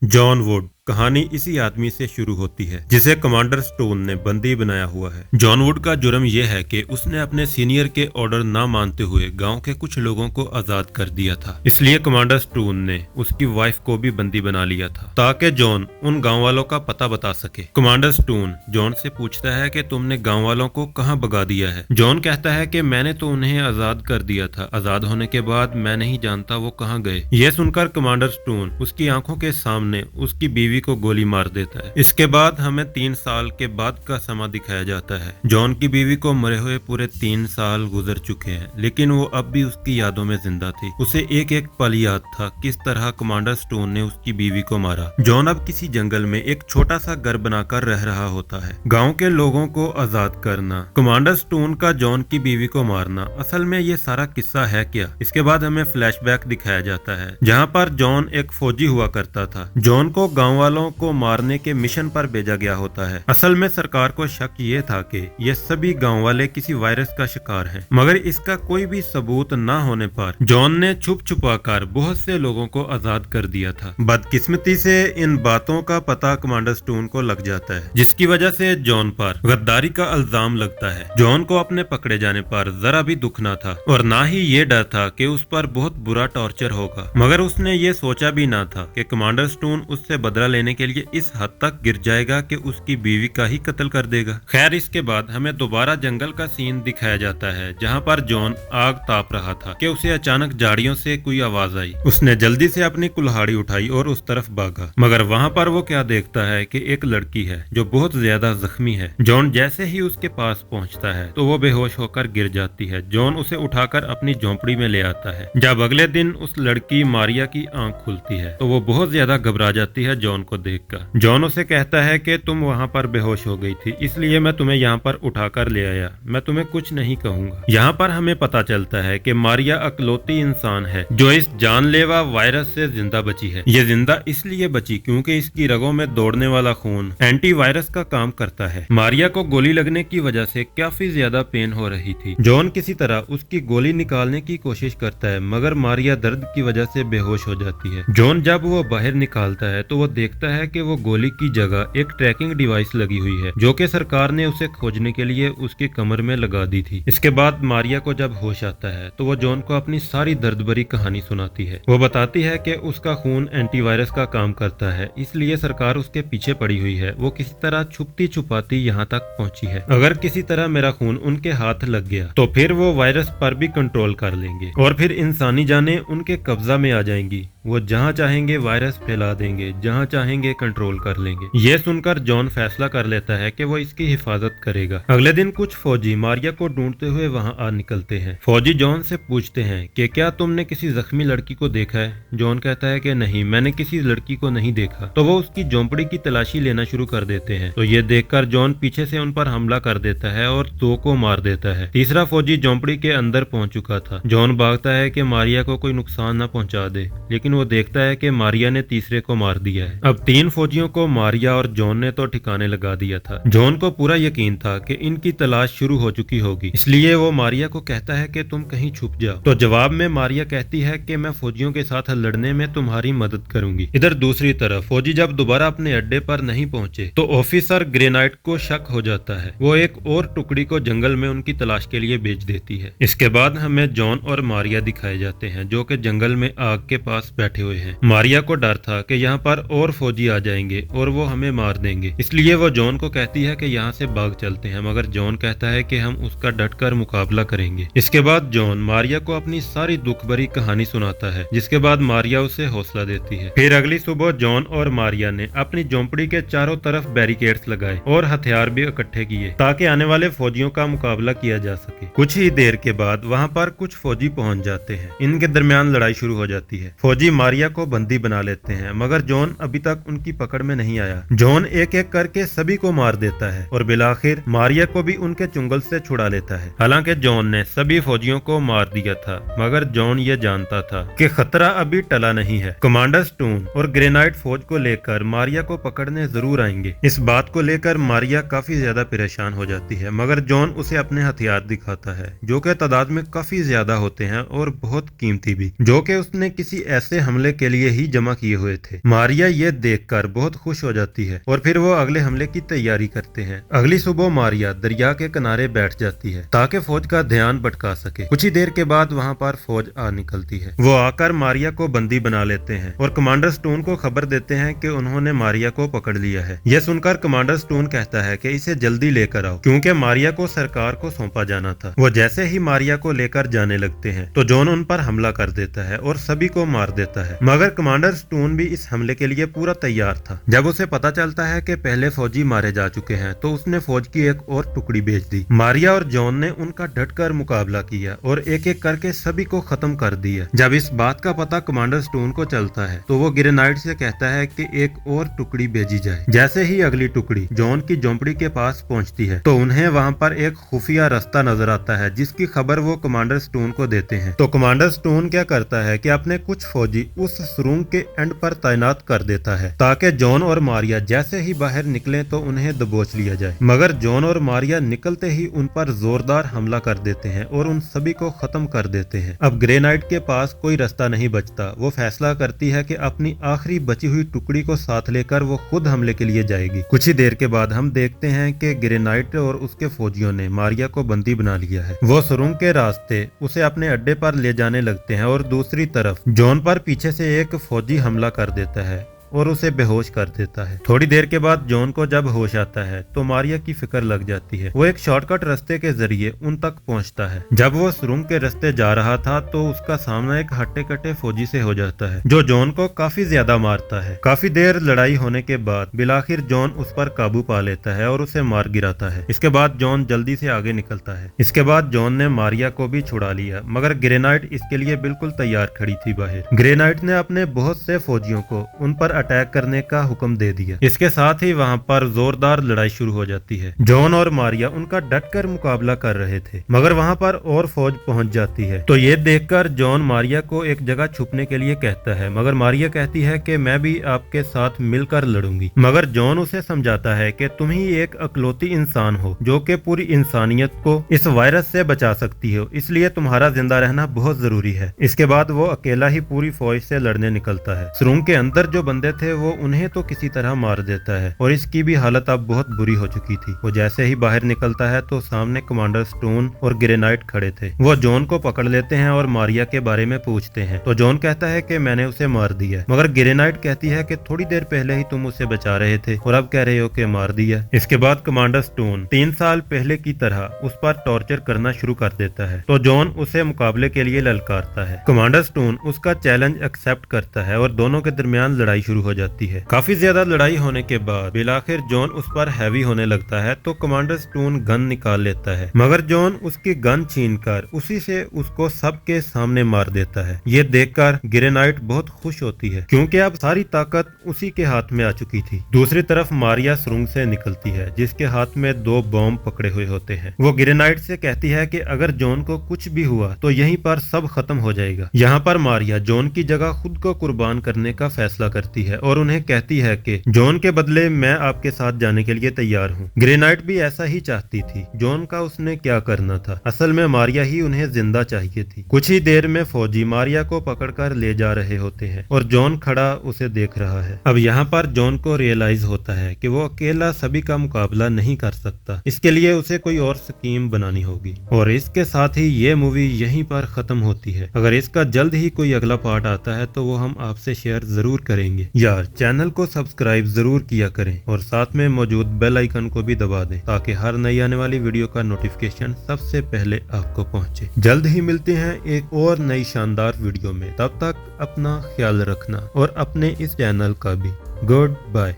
John would कहानी इसी आदमी से शुरू होती है जिसे कमांडर स्टोन ने बंदी बनाया हुआ है। जॉन वुड का जुर्म यह है कि उसने अपने सीनियर के ऑर्डर ना मानते हुए गांव के कुछ लोगों को आजाद कर दिया था। इसलिए कमांडर स्टोन ने उसकी वाइफ को भी बंदी बना लिया था ताकि जॉन उन गांव वालों का पता बता सके। कमांडर स्टोन जॉन से पूछता है कि तुमने गांव वालों को कहां भगा दिया है। जॉन कहता है कि मैंने तो उन्हें आजाद कर दिया था, आजाद होने के बाद मैं नहीं जानता वो कहां गए। यह सुनकर कमांडर स्टोन उसकी आंखों के सामने उसकी बीवी को गोली मार देता है। इसके बाद हमें 3 साल के बाद का समा दिखाया जाता है। जॉन की बीवी को मरे हुए पूरे 3 साल गुजर चुके हैं, लेकिन वो अब भी उसकी यादों में जिंदा थी। उसे एक एक पल याद था किस तरह कमांडर स्टोन ने उसकी बीवी को मारा। जॉन अब किसी जंगल में एक छोटा सा घर बनाकर रह रहा होता है। गाँव के लोगों को आजाद करना, कमांडर स्टोन का जॉन की बीवी को मारना, असल में ये सारा किस्सा है क्या। इसके बाद हमें फ्लैशबैक दिखाया जाता है जहाँ पर जॉन एक फौजी हुआ करता था। जॉन को गाँव वालों को मारने के मिशन पर भेजा गया होता है। असल में सरकार को शक ये था कि ये सभी गांव वाले किसी वायरस का शिकार हैं, मगर इसका कोई भी सबूत न होने पर जॉन ने छुप छुपा कर बहुत से लोगों को आजाद कर दिया था। बदकिस्मती से इन बातों का पता कमांडर स्टोन को लग जाता है, जिसकी वजह से जॉन पर गद्दारी का इल्जाम लगता है। जॉन को अपने पकड़े जाने पर जरा भी दुख न था और ना ही ये डर था कि उस पर बहुत बुरा टॉर्चर होगा, मगर उसने ये सोचा भी ना था कि कमांडर स्टोन उससे बदला लेने के लिए इस हद तक गिर जाएगा कि उसकी बीवी का ही कत्ल कर देगा। खैर, इसके बाद हमें दोबारा जंगल का सीन दिखाया जाता है जहां पर जॉन आग ताप रहा था कि उसे अचानक झाड़ियों से कोई आवाज आई। उसने जल्दी से अपनी कुल्हाड़ी उठाई और उस तरफ भागा, मगर वहां पर वो क्या देखता है कि एक लड़की है जो बहुत ज्यादा जख्मी है। जॉन जैसे ही उसके पास पहुंचता है तो वो बेहोश होकर गिर जाती है। जॉन उसे उठाकर अपनी झोंपड़ी में ले आता है। जब अगले दिन उस लड़की मारिया की आंख खुलती है तो वो बहुत ज्यादा घबरा जाती है जॉन को देखकर। जॉन उसे कहता है कि तुम वहां पर बेहोश हो गई थी, इसलिए मैं तुम्हें यहाँ पर उठाकर ले आया, मैं तुम्हें कुछ नहीं कहूंगा। यहाँ पर हमें पता चलता है कि मारिया अकलौती इंसान है जो इस जानलेवा वायरस से जिंदा बची है। ये जिंदा इसलिए बची क्योंकि इसकी रगों में दौड़ने वाला खून एंटीवायरस का काम करता है। मारिया को गोली लगने की वजह से काफी ज्यादा पेन हो रही थी। जॉन किसी तरह उसकी गोली निकालने की कोशिश करता है, मगर मारिया दर्द की वजह से बेहोश हो जाती है। जॉन जब वो बाहर निकालता है तो वो देखता है कि वो गोली की जगह एक ट्रैकिंग डिवाइस लगी हुई है जो कि सरकार ने उसे खोजने के लिए उसकी कमर में लगा दी थी। इसके बाद मारिया को जब होश आता है तो वो जॉन को अपनी सारी दर्द भरी कहानी सुनाती है। वो बताती है कि उसका खून एंटीवायरस का काम करता है, इसलिए सरकार उसके पीछे पड़ी हुई है। वो किसी तरह छुपती छुपाती यहाँ तक पहुँची है। अगर किसी तरह मेरा खून उनके हाथ लग गया तो फिर वो वायरस पर भी कंट्रोल कर लेंगे और फिर इंसानी जानें उनके कब्जा में आ जाएंगी। वो जहाँ चाहेंगे वायरस फैला देंगे, जहाँ चाहेंगे कंट्रोल कर लेंगे। ये सुनकर जॉन फैसला कर लेता है कि वो इसकी हिफाजत करेगा। अगले दिन कुछ फौजी मारिया को ढूंढते हुए वहाँ आ निकलते हैं। फौजी जॉन से पूछते हैं कि क्या तुमने किसी जख्मी लड़की को देखा है। जॉन कहता है कि नहीं, मैंने किसी लड़की को नहीं देखा। तो वो उसकी झोंपड़ी की तलाशी लेना शुरू कर देते हैं। तो ये देखकर जॉन पीछे से उन पर हमला कर देता है और 2 को मार देता है। तीसरा फौजी झोंपड़ी के अंदर पहुंच चुका था। जॉन भागता है कि मारिया को कोई नुकसान न पहुंचा दे, लेकिन वो देखता है कि मारिया ने तीसरे को मार दिया है। अब 3 फौजियों को मारिया और जॉन ने तो ठिकाने लगा दिया था। जॉन को पूरा यकीन था कि इनकी तलाश शुरू हो चुकी होगी, इसलिए वो मारिया को कहता है कि तुम कहीं छुप जाओ। तो जवाब में मारिया कहती है कि मैं फौजियों के साथ लड़ने में तुम्हारी मदद करूंगी। इधर दूसरी तरफ फौजी जब दोबारा अपने अड्डे पर नहीं पहुंचे तो ऑफिसर ग्रेनाइट को शक हो जाता है। वो एक और टुकड़ी को जंगल में उनकी तलाश के लिए भेज देती है। इसके बाद हमें जॉन और मारिया दिखाए जाते हैं जो कि जंगल में आग के पास बैठे हुए हैं। मारिया को डर था कि यहाँ पर और फौजी आ जाएंगे और वो हमें मार देंगे, इसलिए वो जॉन को कहती है कि यहाँ से भाग चलते हैं, मगर जॉन कहता है कि हम उसका डटकर मुकाबला करेंगे। इसके बाद जॉन मारिया को अपनी सारी दुख भरी कहानी सुनाता है, जिसके बाद मारिया उसे हौसला देती है। फिर अगली सुबह जॉन और मारिया ने अपनी झोंपड़ी के चारों तरफ बैरिकेड्स लगाए और हथियार भी इकट्ठे किए ताकि आने वाले फौजियों का मुकाबला किया जा सके। कुछ ही देर के बाद वहाँ पर कुछ फौजी पहुँच जाते हैं। इनके दरमियान लड़ाई शुरू हो जाती है। फौजी मारिया को बंदी बना लेते हैं, मगर जॉन अभी तक उनकी पकड़ में नहीं आया। जॉन एक एक करके सभी को मार देता है और बिलाखिर मारिया को भी उनके चुंगल से छुड़ा लेता है। हालांकि जॉन ने सभी फौजियों को मार दिया था, मगर जॉन ये जानता था कि खतरा अभी टला नहीं है। कमांडर स्टोन और ग्रेनाइट फौज को लेकर मारिया को पकड़ने जरूर आएंगे। इस बात को लेकर मारिया काफी ज्यादा परेशान हो जाती है, मगर जॉन उसे अपने हथियार दिखाता है जो कि तादाद में काफी ज्यादा होते हैं और बहुत कीमती भी, जो कि उसने किसी ऐसे हमले के लिए ही जमा किए हुए थे। मारिया ये देखकर बहुत खुश हो जाती है और फिर वो अगले हमले की तैयारी करते हैं। अगली सुबह मारिया दरिया के किनारे बैठ जाती है ताकि फौज का ध्यान भटका सके। कुछ ही देर के बाद वहाँ पर फौज आ निकलती है। वो आकर मारिया को बंदी बना लेते हैं और कमांडर स्टोन को खबर देते हैं कि उन्होंने मारिया को पकड़ लिया है। यह सुनकर कमांडर स्टोन कहता है कि इसे जल्दी लेकर आओ, क्योंकि मारिया को सरकार को सौंपा जाना था। वो जैसे ही मारिया को लेकर जाने लगते हैं तो जॉन उन पर हमला कर देता है और सभी को मार देता है। मगर कमांडर स्टोन भी इस हमले के लिए पूरा तैयार था। जब उसे पता चलता है कि पहले फौजी मारे जा चुके हैं तो उसने फौज की एक और टुकड़ी भेज दी। मारिया और जॉन ने उनका डटकर मुकाबला किया और एक एक करके सभी को खत्म कर दिया। जब इस बात का पता कमांडर स्टोन को चलता है तो वो ग्रे नाइट से कहता है कि एक और टुकड़ी भेजी जाए। जैसे ही अगली टुकड़ी जॉन की झोंपड़ी के पास पहुंचती है तो उन्हें वहां पर एक खुफिया रास्ता नजर आता है जिसकी खबर वो कमांडर स्टोन को देते हैं। तो कमांडर स्टोन क्या करता है कि अपने कुछ फौजी उस सुरंग के एंड पर तैनात कर देता है ताकि जॉन और मारिया जैसे ही बाहर निकले तो उन्हें दबोच लिया जाए। मगर जॉन और मारिया निकलते ही उन पर जोरदार हमला कर देते हैं और उन सभी को खत्म कर देते हैं। अब ग्रे नाइट के पास कोई रास्ता नहीं बचता। वो फैसला करती है कि अपनी आखिरी बची हुई टुकड़ी को साथ लेकर वो खुद हमले के लिए जाएगी। कुछ ही देर के बाद हम देखते हैं कि ग्रे नाइट और उसके फौजियों ने मारिया को बंदी बना लिया है। वो सुरंग के रास्ते उसे अपने अड्डे पर ले जाने लगते हैं और दूसरी तरफ जॉन पर पीछे से एक फौजी हमला कर देता है और उसे बेहोश कर देता है। थोड़ी देर के बाद जॉन को जब होश आता है तो मारिया की फिक्र लग जाती है। वो एक शॉर्टकट रास्ते के जरिए उन तक पहुंचता है। जब वो सुरंग के रास्ते जा रहा था तो उसका सामना एक हट्टे कट्टे फौजी से हो जाता है जो जॉन को काफी ज्यादा मारता है। काफी देर लड़ाई होने के बाद बिलाखिर जॉन उस पर काबू पा लेता है और उसे मार गिराता है। इसके बाद जॉन जल्दी से आगे निकलता है। इसके बाद जॉन ने मारिया को भी छुड़ा लिया, मगर ग्रे नाइट इसके लिए बिल्कुल तैयार खड़ी थी बाहर। ग्रे नाइट ने अपने बहुत से फौजियों को उन पर अटैक करने का हुक्म दे दिया। इसके साथ ही वहां पर जोरदार लड़ाई शुरू हो जाती है। जॉन और मारिया उनका डटकर मुकाबला कर रहे थे, मगर वहां पर और फौज पहुंच जाती है। तो ये देखकर जॉन मारिया को एक जगह छुपने के लिए कहता है, मगर मारिया कहती है कि मैं भी आपके साथ मिलकर लड़ूंगी। मगर जॉन उसे समझाता है कि तुम ही एक अकलौती इंसान हो जो कि पूरी इंसानियत को इस वायरस से बचा सकती हो, इसलिए तुम्हारा जिंदा रहना बहुत जरूरी है। इसके बाद वो अकेला ही पूरी फौज से लड़ने निकलता है। सुरंग के अंदर जो बंदे थे वो उन्हें तो किसी तरह मार देता है और इसकी भी हालत अब बहुत बुरी हो चुकी थी। वो जैसे ही बाहर निकलता है तो सामने कमांडर स्टोन और ग्रे नाइट खड़े थे। वो जॉन को पकड़ लेते हैं और मारिया के बारे में पूछते हैं। तो जॉन कहता है कि मैंने उसे मार दिया, मगर ग्रे नाइट कहती है कि थोड़ी देर पहले ही तुम उसे बचा रहे थे और अब कह रहे हो कि मार दिया। इसके बाद कमांडर स्टोन 3 साल पहले की तरह उस पर टॉर्चर करना शुरू कर देता है। तो जॉन उसे मुकाबले के लिए ललकारता है। कमांडर स्टोन उसका चैलेंज एक्सेप्ट करता है और दोनों के दरमियान लड़ाई शुरू हो जाती है। काफी ज्यादा लड़ाई होने के बाद बिलाखिर जॉन उस पर हैवी होने लगता है तो कमांडर स्टोन गन निकाल लेता है, मगर जॉन उसकी गन छीनकर उसी से उसको सबके सामने मार देता है। ये देखकर ग्रे नाइट बहुत खुश होती है क्योंकि अब सारी ताकत उसी के हाथ में आ चुकी थी। दूसरी तरफ मारिया सुरंग से निकलती है जिसके हाथ में 2 बॉम्ब पकड़े हुए होते हैं। वो ग्रे नाइट से कहती है कि अगर जॉन को कुछ भी हुआ तो यहीं पर सब खत्म हो जाएगा। यहाँ पर मारिया जॉन की जगह खुद को कुर्बान करने का फैसला करती है और उन्हें कहती है कि जॉन के बदले मैं आपके साथ जाने के लिए तैयार हूँ। ग्रे नाइट भी ऐसा ही चाहती थी। जॉन का उसने क्या करना था, असल में मारिया ही उन्हें जिंदा चाहिए थी। कुछ ही देर में फौजी मारिया को पकड़कर ले जा रहे होते हैं और जॉन खड़ा उसे देख रहा है। अब यहाँ पर जॉन को रियलाइज होता है कि वो अकेला सभी का मुकाबला नहीं कर सकता, इसके लिए उसे कोई और स्कीम बनानी होगी। और इसके साथ ही ये मूवी यहीं पर खत्म होती है। अगर इसका जल्द ही कोई अगला पार्ट आता है तो वो हम आपसे शेयर जरूर करेंगे। यार चैनल को सब्सक्राइब जरूर किया करें और साथ में मौजूद बेल आइकन को भी दबा दें ताकि हर नई आने वाली वीडियो का नोटिफिकेशन सबसे पहले आपको पहुंचे। जल्द ही मिलते हैं एक और नई शानदार वीडियो में। तब तक अपना ख्याल रखना और अपने इस चैनल का भी। Good bye.